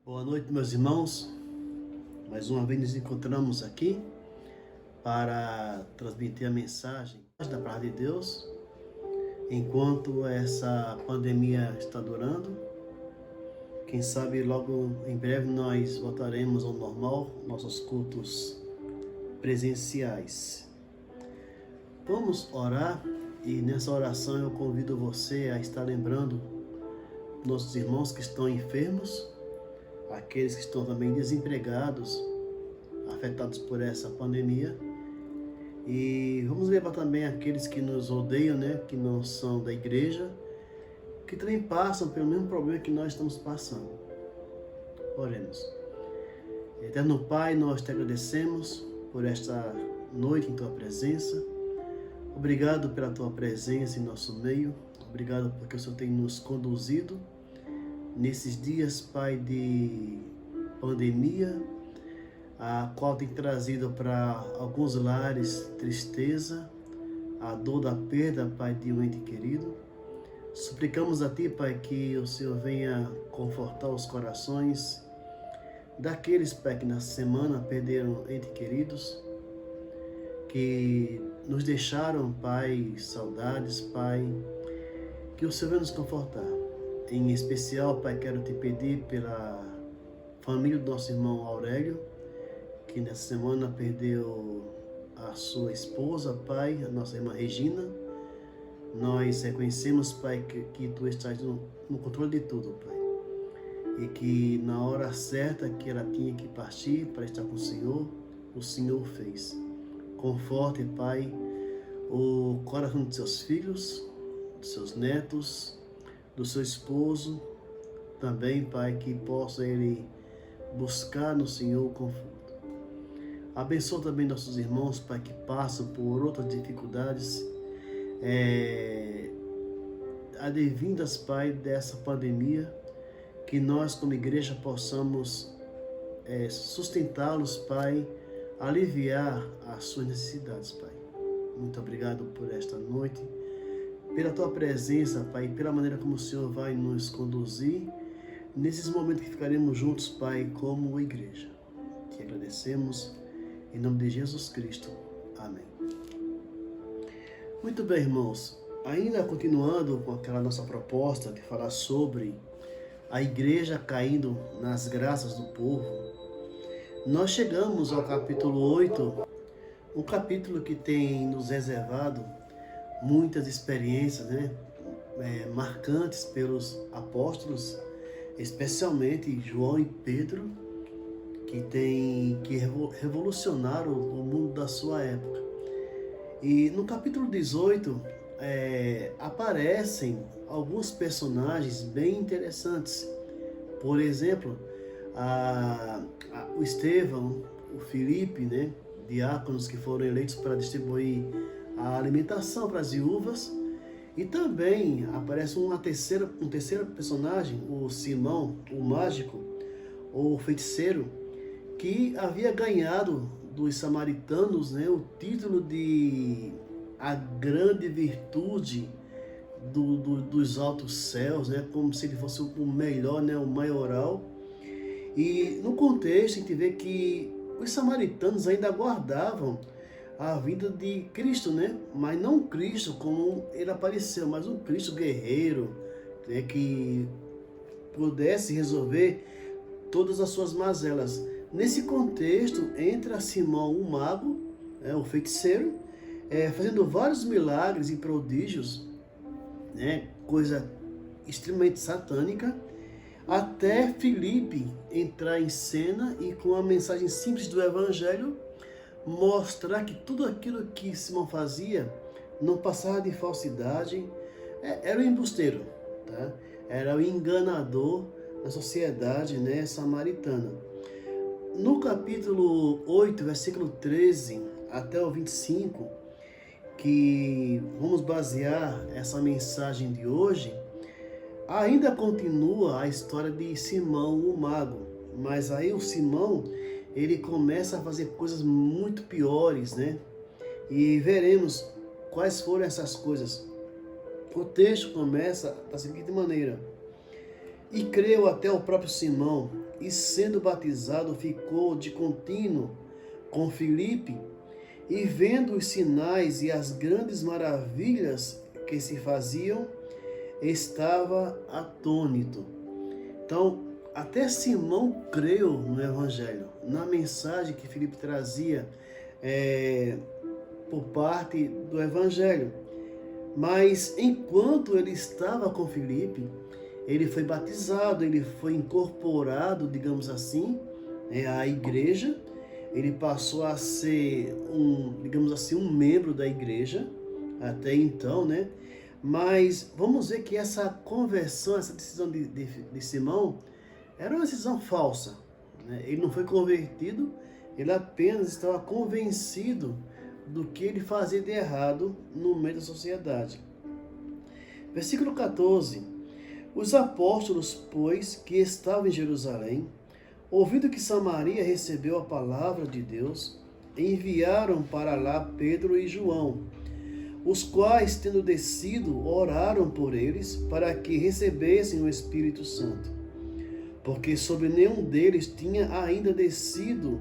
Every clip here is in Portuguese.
Boa noite, meus irmãos. Mais uma vez nos encontramos aqui para transmitir a mensagem da palavra de Deus. Enquanto essa pandemia está durando, quem sabe logo em breve nós voltaremos ao normal, nossos cultos presenciais. Vamos orar e nessa oração eu convido você a estar lembrando nossos irmãos que estão enfermos, aqueles que estão também desempregados, afetados por essa pandemia. E vamos levar também aqueles que nos odeiam, que não são da igreja, que também passam pelo mesmo problema que nós estamos passando. Oremos. Eterno Pai, nós te agradecemos por esta noite em tua presença. Obrigado pela tua presença em nosso meio. Obrigado porque o Senhor tem nos conduzido nesses dias, Pai, de pandemia, a qual tem trazido para alguns lares tristeza, a dor da perda, Pai, de um ente querido. Suplicamos a Ti, Pai, que o Senhor venha confortar os corações daqueles, Pai, que na semana perderam entes queridos, que nos deixaram, Pai, saudades, Pai, que o Senhor venha nos confortar. Em especial, Pai, quero te pedir pela família do nosso irmão Aurélio, que nessa semana perdeu a sua esposa, Pai, a nossa irmã Regina. Nós reconhecemos, Pai, que Tu estás no controle de tudo, Pai. E que na hora certa que ela tinha que partir para estar com o Senhor fez. Conforte, Pai, o coração de seus filhos, de seus netos, do seu esposo, também, Pai, que possa ele buscar no Senhor o conforto. Abençoa também nossos irmãos, Pai, que passam por outras dificuldades, advindas, Pai, dessa pandemia, que nós como igreja possamos sustentá-los, Pai, aliviar as suas necessidades, Pai. Muito obrigado por esta noite, pela Tua presença, Pai, e pela maneira como o Senhor vai nos conduzir nesses momentos que ficaremos juntos, Pai, como igreja. Te agradecemos, em nome de Jesus Cristo. Amém. Muito bem, irmãos. Ainda continuando com aquela nossa proposta de falar sobre a igreja caindo nas graças do povo, nós chegamos ao capítulo 8, um capítulo que tem nos reservado muitas experiências, marcantes pelos apóstolos, especialmente João e Pedro, que revolucionaram o mundo da sua época. E no capítulo 18 aparecem alguns personagens bem interessantes. Por exemplo, o Estevão, o Filipe, diáconos que foram eleitos para distribuir a alimentação para as viúvas. E também aparece um terceiro personagem, o Simão, o mágico, ou feiticeiro, que havia ganhado dos samaritanos o título de a grande virtude dos altos céus, como se ele fosse o melhor, o maioral. E no contexto a gente vê que os samaritanos ainda aguardavam a vida de Cristo, mas não Cristo como ele apareceu, mas um Cristo guerreiro, que pudesse resolver todas as suas mazelas. Nesse contexto, entra Simão, o mago, o feiticeiro, fazendo vários milagres e prodígios, coisa extremamente satânica, até Filipe entrar em cena e com a mensagem simples do Evangelho mostrar que tudo aquilo que Simão fazia não passava de falsidade, era o embusteiro, era o enganador da sociedade samaritana. No capítulo 8, versículo 13 até o 25, que vamos basear essa mensagem de hoje, ainda continua a história de Simão, o mago. Mas aí o Simão, ele começa a fazer coisas muito piores, E veremos quais foram essas coisas. O texto começa da seguinte maneira: E creu até o próprio Simão, e sendo batizado ficou de contínuo com Filipe, e vendo os sinais e as grandes maravilhas que se faziam, estava atônito. Então, até Simão creu no Evangelho, na mensagem que Filipe trazia por parte do Evangelho. Mas enquanto ele estava com Filipe, ele foi batizado, ele foi incorporado, digamos assim, à igreja. Ele passou a ser digamos assim, um membro da igreja, até então, né? Mas vamos ver que essa conversão, essa decisão de Simão, era uma decisão falsa, né? Ele não foi convertido, ele apenas estava convencido do que ele fazia de errado no meio da sociedade. Versículo 14. Os apóstolos, pois, que estavam em Jerusalém, ouvindo que Samaria recebeu a palavra de Deus, enviaram para lá Pedro e João, os quais, tendo descido, oraram por eles para que recebessem o Espírito Santo, porque sobre nenhum deles tinha ainda descido,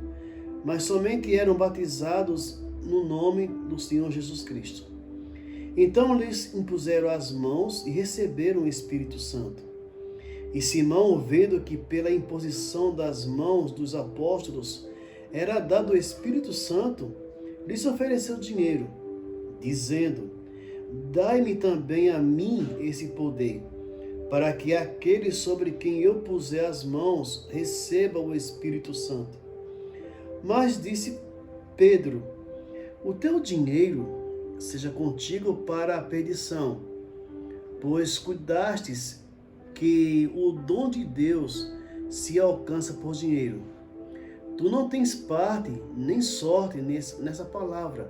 mas somente eram batizados no nome do Senhor Jesus Cristo. Então lhes impuseram as mãos e receberam o Espírito Santo. E Simão, vendo que pela imposição das mãos dos apóstolos era dado o Espírito Santo, lhes ofereceu dinheiro, dizendo: dai-me também a mim esse poder, para que aquele sobre quem eu puser as mãos receba o Espírito Santo. Mas disse Pedro: o teu dinheiro seja contigo para a perdição, pois cuidastes que o dom de Deus se alcança por dinheiro. Tu não tens parte nem sorte nessa palavra,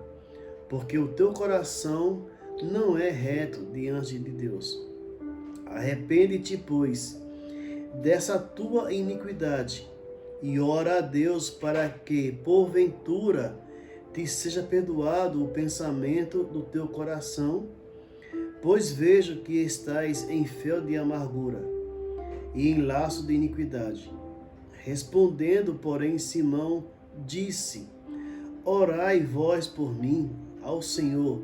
porque o teu coração não é reto diante de Deus. Arrepende-te, pois, dessa tua iniquidade, e ora a Deus para que, porventura, te seja perdoado o pensamento do teu coração, pois vejo que estais em fel de amargura e em laço de iniquidade. Respondendo, porém, Simão disse: orai vós por mim ao Senhor,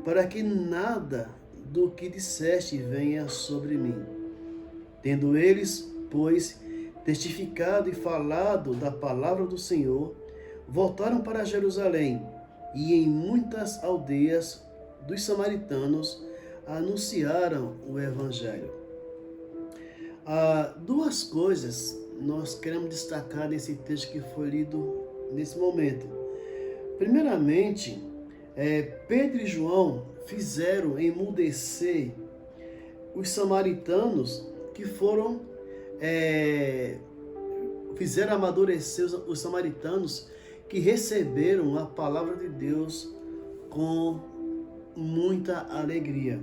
para que nada do que disseste venha sobre mim. Tendo eles, pois, testificado e falado da palavra do Senhor, voltaram para Jerusalém, e em muitas aldeias dos samaritanos anunciaram o Evangelho. Duas coisas nós queremos destacar nesse texto que foi lido nesse momento. Primeiramente, Pedro e João fizeram emudecer os samaritanos que fizeram amadurecer os samaritanos que receberam a palavra de Deus com muita alegria.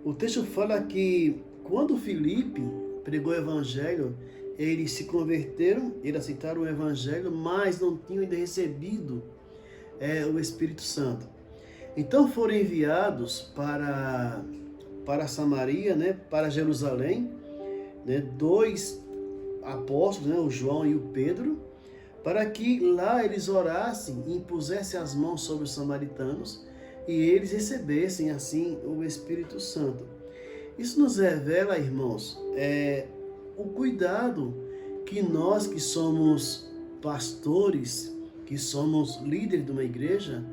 O texto fala que quando Filipe pregou o evangelho, eles se converteram, eles aceitaram o evangelho, mas não tinham ainda recebido o Espírito Santo. Então foram enviados para Samaria, né, para Jerusalém, né, dois apóstolos, né, o João e o Pedro, para que lá eles orassem e impusessem as mãos sobre os samaritanos e eles recebessem assim o Espírito Santo. Isso nos revela, irmãos, o cuidado que nós que somos pastores, que somos líderes de uma igreja,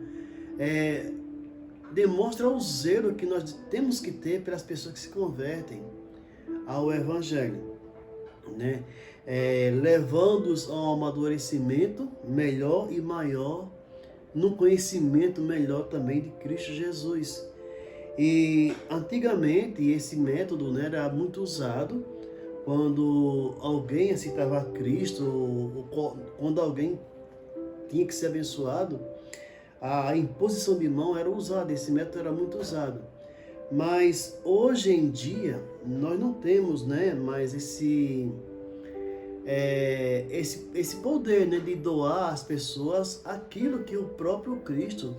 demonstra o zelo que nós temos que ter pelas pessoas que se convertem ao Evangelho, né? Levando-os a um amadurecimento melhor e maior, no conhecimento melhor também de Cristo Jesus. E antigamente esse método, né, era muito usado quando alguém aceitava Cristo, ou quando alguém tinha que ser abençoado. A imposição de mão era usada, esse método era muito usado. Mas hoje em dia nós não temos, né, mais esse poder, né, de doar às pessoas aquilo que o próprio Cristo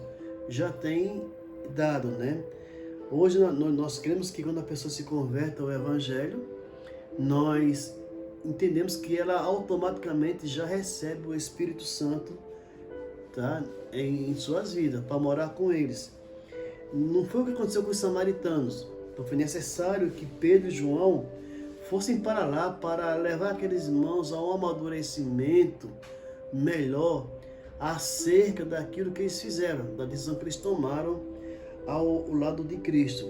já tem dado, né? Hoje nós cremos que quando a pessoa se converte ao Evangelho, nós entendemos que ela automaticamente já recebe o Espírito Santo, tá, em suas vidas, para morar com eles. Não foi o que aconteceu com os samaritanos. Então foi necessário que Pedro e João fossem para lá para levar aqueles irmãos a um amadurecimento melhor acerca daquilo que eles fizeram, da decisão que eles tomaram ao lado de Cristo.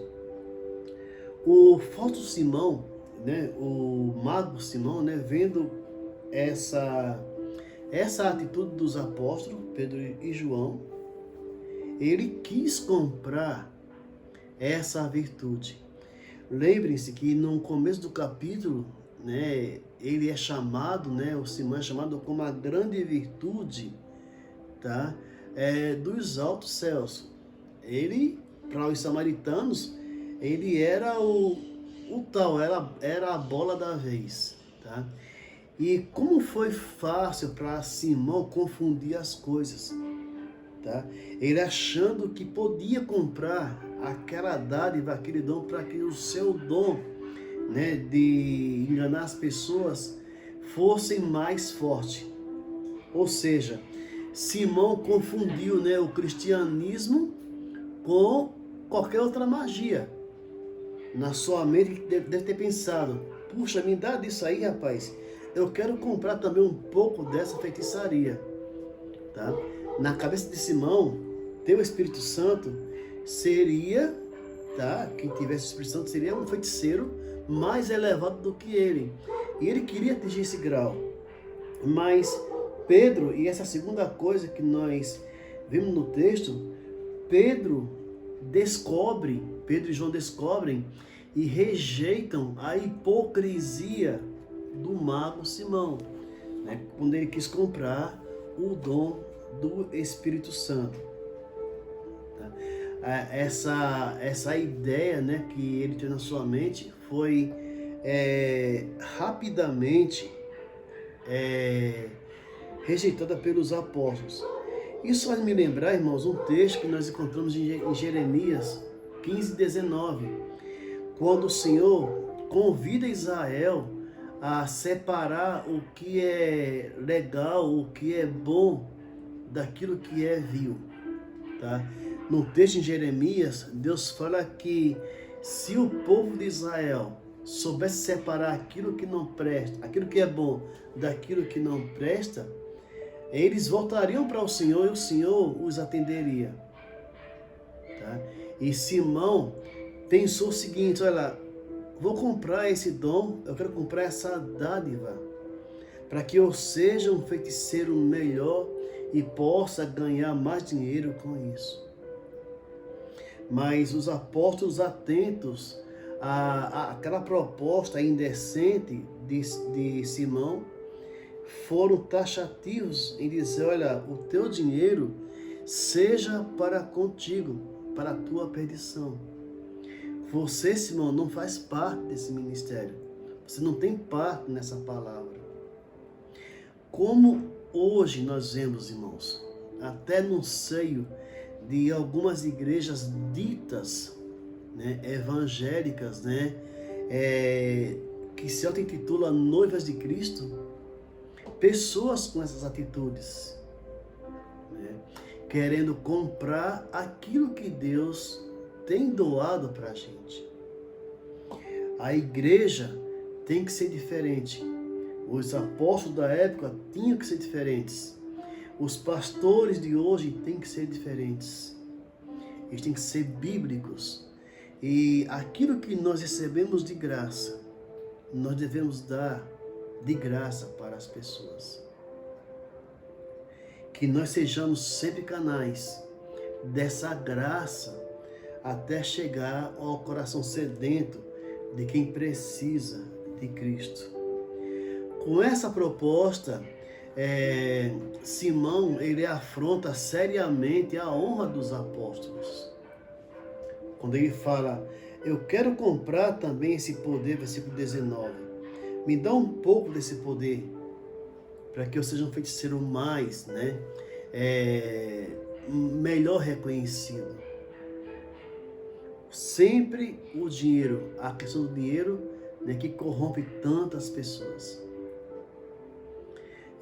O falso Simão, né, o mago Simão, né, vendo essa atitude dos apóstolos, Pedro e João, ele quis comprar essa virtude. Lembrem-se que no começo do capítulo, né, ele é chamado, né, o Simão é chamado como a grande virtude, tá, dos altos céus. Ele, para os samaritanos, ele era o tal, era a bola da vez, tá? E como foi fácil para Simão confundir as coisas, tá? Ele achando que podia comprar aquela dádiva, aquele dom, para que o seu dom, né, de enganar as pessoas fossem mais forte. Ou seja, Simão confundiu, né, o cristianismo com qualquer outra magia. Na sua mente deve ter pensado: puxa, me dá disso aí, rapaz, eu quero comprar também um pouco dessa feitiçaria, tá? Na cabeça de Simão, ter o Espírito Santo seria, tá, quem tivesse o Espírito Santo seria um feiticeiro mais elevado do que ele, e ele queria atingir esse grau. Mas Pedro, e essa segunda coisa que nós vimos no texto, Pedro e João descobrem e rejeitam a hipocrisia do mago Simão, né, quando ele quis comprar o dom do Espírito Santo. Tá? Essa ideia, né, que ele tinha na sua mente foi rapidamente rejeitada pelos apóstolos. Isso faz me lembrar, irmãos, um texto que nós encontramos em Jeremias 15:19, quando o Senhor convida Israel a separar o que é legal, o que é bom, daquilo que é vil, tá? No texto em Jeremias, Deus fala que se o povo de Israel soubesse separar aquilo que não presta, aquilo que é bom, daquilo que não presta, eles voltariam para o Senhor e o Senhor os atenderia, tá? E Simão pensou o seguinte: olha lá, vou comprar esse dom, eu quero comprar essa dádiva, para que eu seja um feiticeiro melhor e possa ganhar mais dinheiro com isso. Mas os apóstolos, atentos àquela proposta indecente de Simão, foram taxativos em dizer: olha, o teu dinheiro seja para contigo, para a tua perdição. Você, Simão, não faz parte desse ministério. Você não tem parte nessa palavra. Como hoje nós vemos, irmãos, até no seio de algumas igrejas ditas, né, evangélicas, né, que se auto-intitulam noivas de Cristo, pessoas com essas atitudes, né, querendo comprar aquilo que Deus tem doado para a gente. A igreja tem que ser diferente. Os apóstolos da época tinham que ser diferentes. Os pastores de hoje têm que ser diferentes. Eles têm que ser bíblicos. E aquilo que nós recebemos de graça, nós devemos dar de graça para as pessoas. Que nós sejamos sempre canais dessa graça até chegar ao coração sedento de quem precisa de Cristo. Com essa proposta, Simão, ele afronta seriamente a honra dos apóstolos. Quando ele fala: eu quero comprar também esse poder, versículo 19. Me dá um pouco desse poder, para que eu seja um feiticeiro mais, né, melhor reconhecido. Sempre o dinheiro, a questão do dinheiro, né, que corrompe tantas pessoas.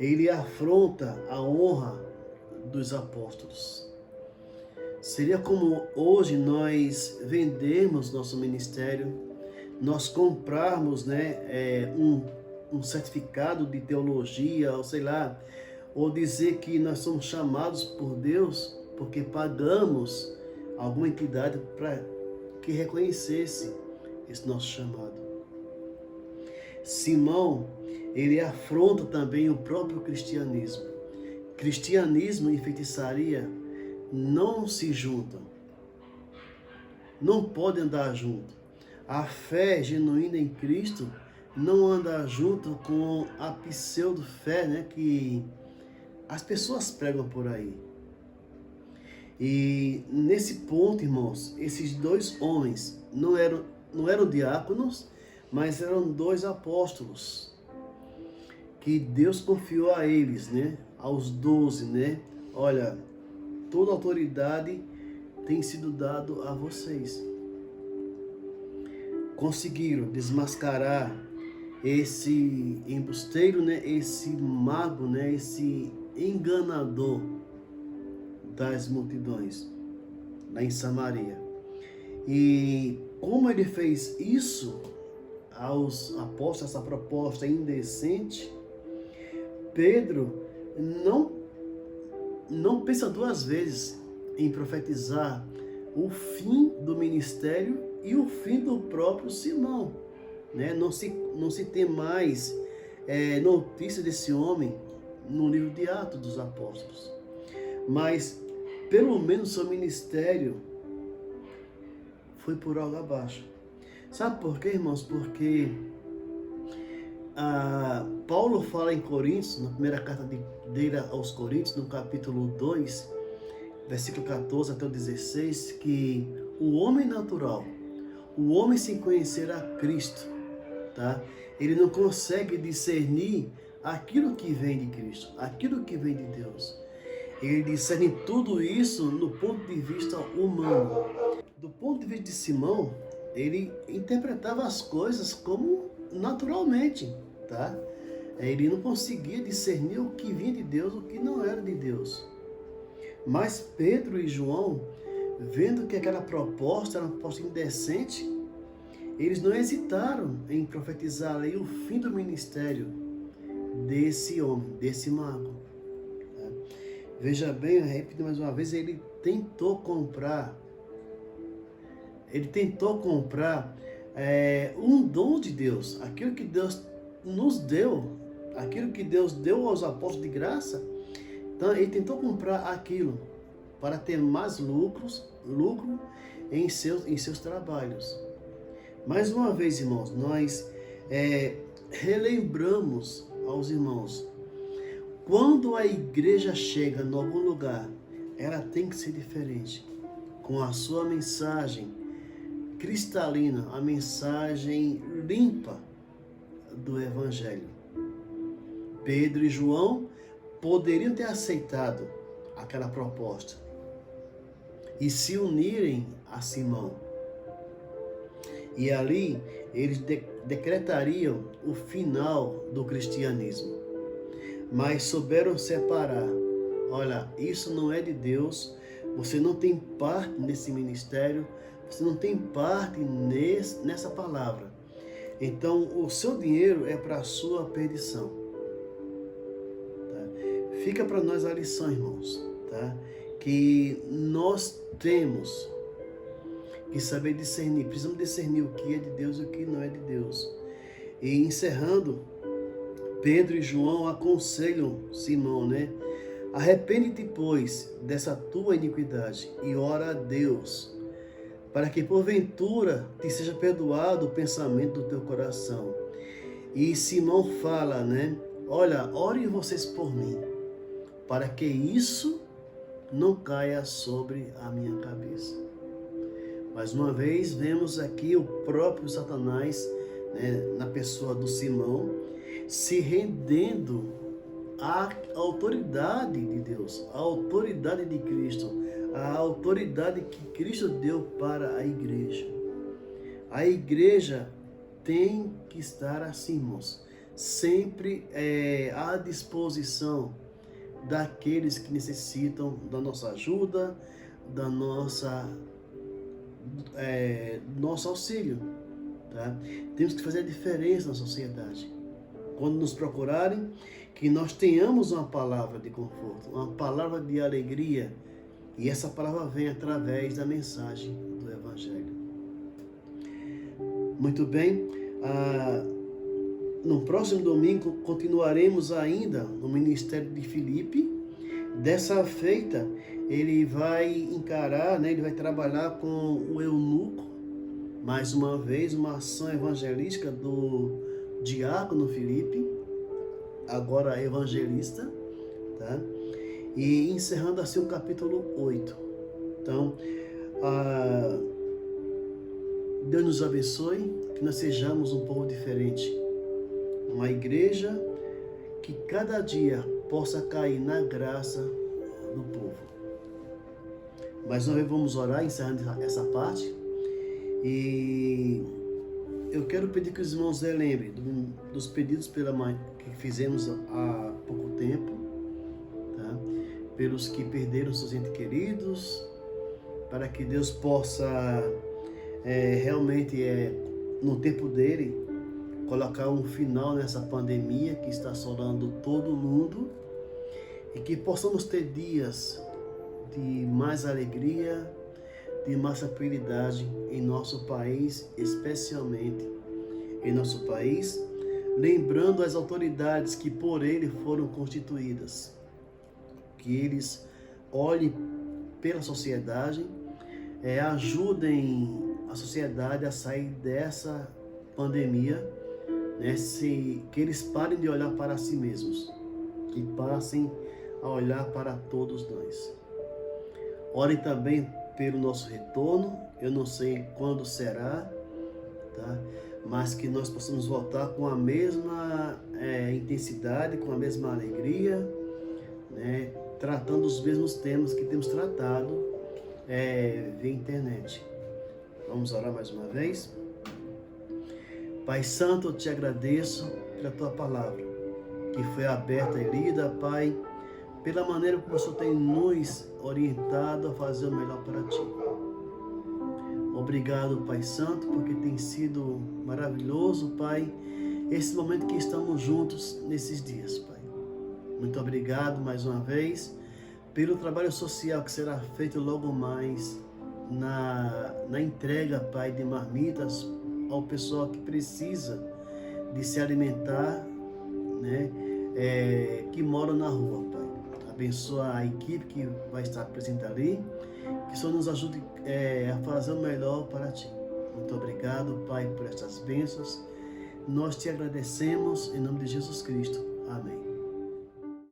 ele afronta a honra dos apóstolos. Seria como hoje nós vendermos nosso ministério, nós comprarmos, um certificado de teologia, ou sei lá, ou dizer que nós somos chamados por Deus porque pagamos alguma entidade para que reconhecesse esse nosso chamado. Simão, ele afronta também o próprio cristianismo. Cristianismo e feitiçaria não se juntam, não podem andar junto. A fé genuína em Cristo não anda junto com a pseudo-fé, que as pessoas pregam por aí. E nesse ponto, irmãos, esses dois homens não eram diáconos, mas eram dois apóstolos que Deus confiou a eles, aos 12, olha, toda autoridade tem sido dado a vocês. Conseguiram desmascarar esse embusteiro, esse mago, esse enganador das multidões lá em Samaria. E como ele fez isso aos apóstolos, essa proposta indecente, Pedro não pensa duas vezes em profetizar o fim do ministério e o fim do próprio Simão. Não se tem mais notícia desse homem no livro de Atos dos Apóstolos. Mas, pelo menos, seu ministério foi por água abaixo. Sabe por quê, irmãos? Porque Paulo fala em Coríntios, na primeira carta dele aos Coríntios, no capítulo 2, versículo 14 até o 16, que o homem natural, o homem sem conhecer a Cristo, ele não consegue discernir aquilo que vem de Cristo, aquilo que vem de Deus. Ele discerne tudo isso no ponto de vista humano. Do ponto de vista de Simão, ele interpretava as coisas como naturalmente, Ele não conseguia discernir o que vinha de Deus, o que não era de Deus. Mas Pedro e João, vendo que aquela proposta era uma proposta indecente, eles não hesitaram em profetizar ali o fim do ministério desse homem, desse mago. Veja bem, eu repito mais uma vez, ele tentou comprar um dom de Deus, aquilo que Deus nos deu, aquilo que Deus deu aos apóstolos de graça. Então ele tentou comprar aquilo para ter mais lucro em seus trabalhos. Mais uma vez, irmãos, nós relembramos aos irmãos, quando a igreja chega em algum lugar, ela tem que ser diferente, com a sua mensagem cristalina, a mensagem limpa do Evangelho. Pedro e João poderiam ter aceitado aquela proposta e se unirem a Simão. E ali eles decretariam o final do cristianismo. Mas souberam separar. Olha, isso não é de Deus, você não tem parte nesse ministério, você não tem parte nessa palavra. Então, o seu dinheiro é para a sua perdição. Fica para nós a lição, irmãos, que nós temos que saber discernir, precisamos discernir o que é de Deus e o que não é de Deus. E encerrando, Pedro e João aconselham Simão, arrepende-te, pois, dessa tua iniquidade e ora a Deus, para que porventura te seja perdoado o pensamento do teu coração. E Simão fala, olha, orem vocês por mim, para que isso não caia sobre a minha cabeça. Mais uma vez, vemos aqui o próprio Satanás, na pessoa do Simão, se rendendo à autoridade de Deus, à autoridade de Cristo, à autoridade que Cristo deu para a igreja. A igreja tem que estar assim, irmãos, sempre à disposição daqueles que necessitam da nossa ajuda, da nosso auxílio, tá? Temos que fazer a diferença na sociedade. Quando nos procurarem, que nós tenhamos uma palavra de conforto, uma palavra de alegria, e essa palavra vem através da mensagem do Evangelho. Muito bem, no próximo domingo continuaremos ainda no ministério de Filipe. Dessa feita, ele vai encarar, né, ele vai trabalhar com o eunuco, mais uma vez, uma ação evangelística do diácono Filipe, agora evangelista, tá? E encerrando assim o capítulo 8. Então, Deus nos abençoe, que nós sejamos um povo diferente, uma igreja que cada dia possa cair na graça do povo. Mas nós vamos orar, encerrando essa parte. E eu quero pedir que os irmãos relembrem dos pedidos que fizemos há pouco tempo, tá? Pelos que perderam seus entes queridos, para que Deus possa realmente, no tempo dele, colocar um final nessa pandemia que está assolando todo mundo, e que possamos ter dias de mais alegria, de mais tranquilidade em nosso país, especialmente em nosso país, lembrando as autoridades que por ele foram constituídas, que eles olhem pela sociedade, ajudem a sociedade a sair dessa pandemia, né? Que eles parem de olhar para si mesmos, que passem a olhar para todos nós. Orem também pelo nosso retorno, eu não sei quando será, tá? Mas que nós possamos voltar com a mesma intensidade, com a mesma alegria, né? Tratando os mesmos temas que temos tratado via internet. Vamos orar mais uma vez? Pai Santo, eu te agradeço pela tua palavra, que foi aberta e lida, Pai, pela maneira como o Senhor tem nos orientado a fazer o melhor para ti. Obrigado, Pai Santo, porque tem sido maravilhoso, Pai, esse momento que estamos juntos nesses dias, Pai. Muito obrigado mais uma vez pelo trabalho social que será feito logo mais na entrega, Pai, de marmitas ao pessoal que precisa de se alimentar, né, que mora na rua, Pai. Abençoa a equipe que vai estar presente ali, que o Senhor nos ajude a fazer o melhor para Ti. Muito obrigado, Pai, por estas bênçãos. Nós te agradecemos em nome de Jesus Cristo. Amém.